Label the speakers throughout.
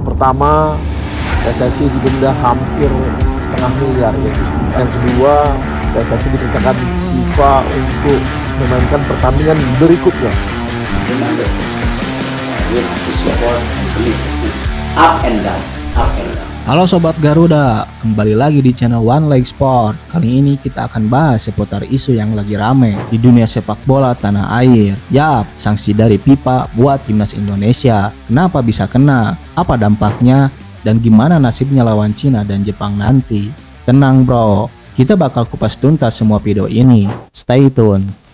Speaker 1: pertama, PSSI didenda hampir setengah miliar ya. Yang kedua, PSSI dimintakan FIFA untuk memainkan pertandingan berikutnya.
Speaker 2: Halo Sobat Garuda, kembali lagi di channel One Leg Sport. Kali ini kita akan bahas seputar isu yang lagi rame di dunia sepak bola tanah air. Yap, sanksi dari FIFA buat timnas Indonesia. Kenapa bisa kena? Apa dampaknya? Dan gimana nasibnya lawan Cina dan Jepang nanti? Tenang bro, kita bakal kupas tuntas semua video ini. Stay tune.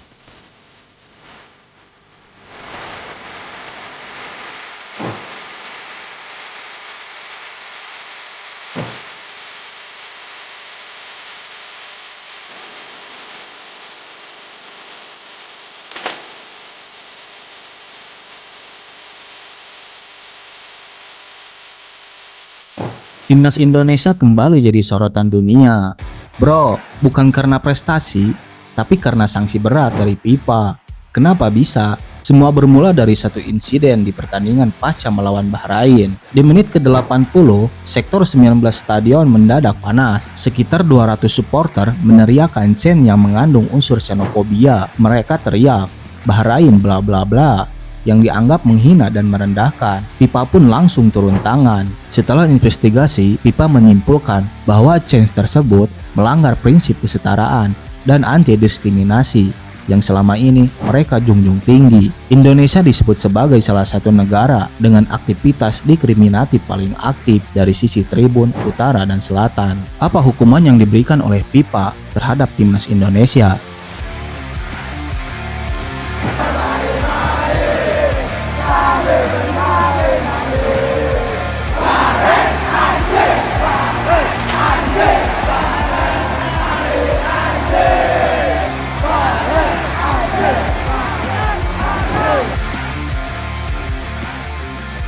Speaker 2: Timnas Indonesia kembali jadi sorotan dunia. Bro, bukan karena prestasi, tapi karena sanksi berat dari FIFA. Kenapa bisa? Semua bermula dari satu insiden di pertandingan pasca melawan Bahrain. Di menit ke-80, sektor 19 stadion mendadak panas. Sekitar 200 supporter meneriakkan chant yang mengandung unsur xenofobia. Mereka teriak, "Bahrain bla bla bla," yang dianggap menghina dan merendahkan. FIFA pun langsung turun tangan. Setelah investigasi, FIFA menyimpulkan bahwa chant tersebut melanggar prinsip kesetaraan dan anti-diskriminasi yang selama ini mereka junjung tinggi. Indonesia disebut sebagai salah satu negara dengan aktivitas diskriminatif paling aktif dari sisi tribun utara dan selatan. Apa hukuman yang diberikan oleh FIFA terhadap timnas Indonesia?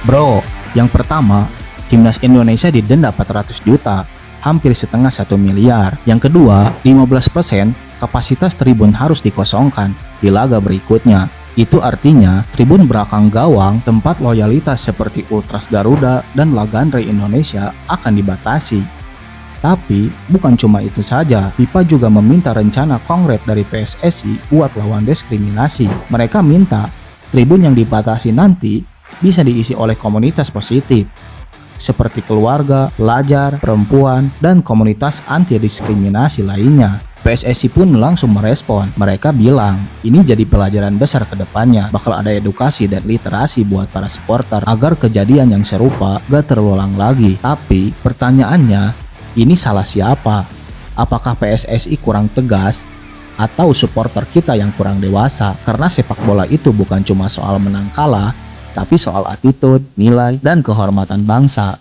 Speaker 2: Bro, yang pertama, timnas Indonesia didenda 400 juta, hampir setengah 1 miliar. Yang kedua, 15% kapasitas tribun harus dikosongkan di laga berikutnya. Itu artinya tribun belakang gawang tempat loyalitas seperti Ultras Garuda dan Lagandre Indonesia akan dibatasi. Tapi bukan cuma itu saja, FIFA juga meminta rencana kongres dari PSSI buat lawan diskriminasi. Mereka minta tribun yang dibatasi nanti bisa diisi oleh komunitas positif seperti keluarga, pelajar, perempuan, dan komunitas anti-diskriminasi lainnya. PSSI pun langsung merespon. Mereka bilang, ini jadi pelajaran besar ke depannya. Bakal ada edukasi dan literasi buat para supporter agar kejadian yang serupa gak terulang lagi. Tapi pertanyaannya, ini salah siapa? Apakah PSSI kurang tegas? Atau supporter kita yang kurang dewasa? Karena sepak bola itu bukan cuma soal menang kalah, tapi soal attitude, nilai, dan kehormatan bangsa.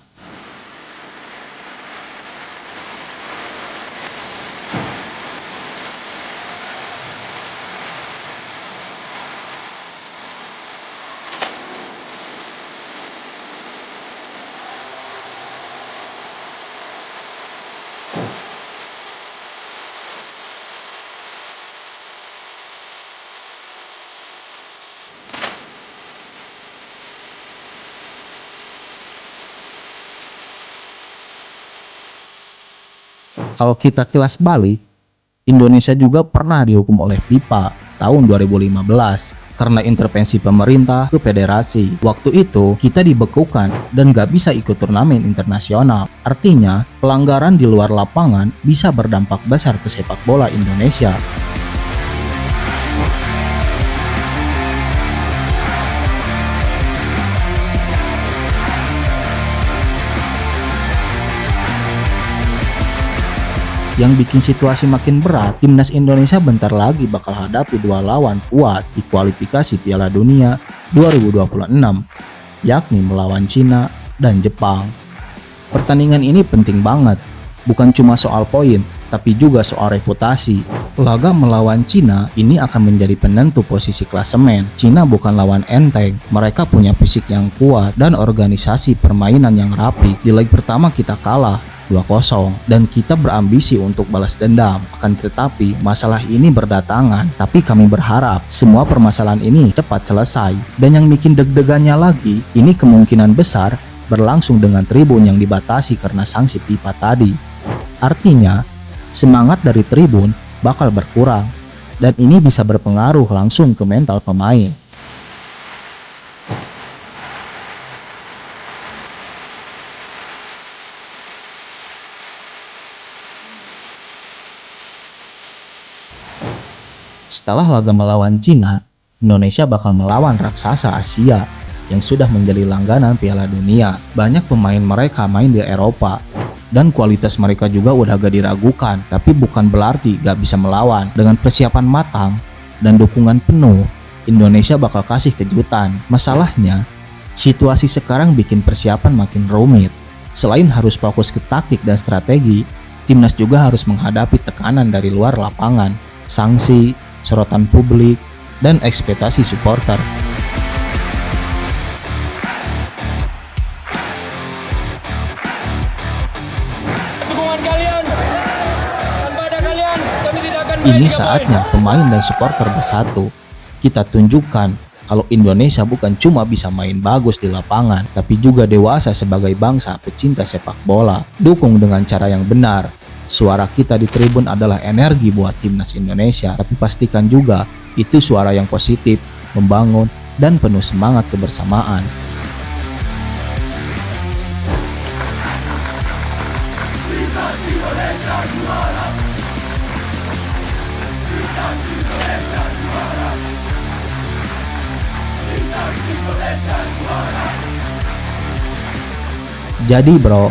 Speaker 2: Kalau kita kilas balik, Indonesia juga pernah dihukum oleh FIFA tahun 2015 karena intervensi pemerintah ke federasi. Waktu itu kita dibekukan dan gak bisa ikut turnamen internasional. Artinya pelanggaran di luar lapangan bisa berdampak besar ke sepak bola Indonesia. Yang bikin situasi makin berat, timnas Indonesia bentar lagi bakal hadapi dua lawan kuat di kualifikasi Piala Dunia 2026, yakni melawan Cina dan Jepang. Pertandingan ini penting banget, bukan cuma soal poin, tapi juga soal reputasi. Laga melawan Cina ini akan menjadi penentu posisi klasemen. Cina bukan lawan enteng, mereka punya fisik yang kuat dan organisasi permainan yang rapi. Di leg pertama kita kalah 2-0 dan kita berambisi untuk balas dendam. Akan tetapi masalah ini berdatangan, tapi kami berharap semua permasalahan ini cepat selesai. Dan yang bikin deg-degannya lagi, ini kemungkinan besar berlangsung dengan tribun yang dibatasi karena sanksi FIFA tadi. Artinya, semangat dari tribun bakal berkurang, dan ini bisa berpengaruh langsung ke mental pemain. Setelah laga melawan Cina, Indonesia bakal melawan raksasa Asia yang sudah menjadi langganan Piala Dunia. Banyak pemain mereka main di Eropa, dan kualitas mereka juga udah gak diragukan. Tapi bukan berarti gak bisa melawan. Dengan persiapan matang dan dukungan penuh, Indonesia bakal kasih kejutan. Masalahnya, situasi sekarang bikin persiapan makin rumit. Selain harus fokus ke taktik dan strategi, timnas juga harus menghadapi tekanan dari luar lapangan, sanksi, sorotan publik, dan ekspektasi supporter. Ini saatnya pemain dan supporter bersatu. Kita tunjukkan kalau Indonesia bukan cuma bisa main bagus di lapangan, tapi juga dewasa sebagai bangsa pecinta sepak bola. Dukung dengan cara yang benar. Suara kita di tribun adalah energi buat timnas Indonesia, tapi pastikan juga itu suara yang positif, membangun, dan penuh semangat kebersamaan. Jadi bro,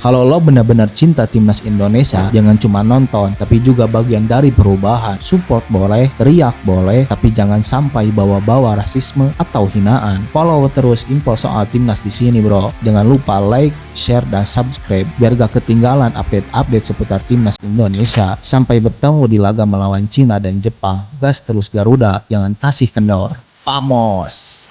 Speaker 2: kalau lo benar-benar cinta timnas Indonesia, jangan cuma nonton, tapi juga bagian dari perubahan. Support boleh, teriak boleh, tapi jangan sampai bawa-bawa rasisme atau hinaan. Follow terus info soal timnas di sini bro. Jangan lupa like, share, dan subscribe biar gak ketinggalan update-update seputar timnas Indonesia. Sampai bertemu di laga melawan Cina dan Jepang. Gas terus Garuda, jangan tasih kendor. Vamos!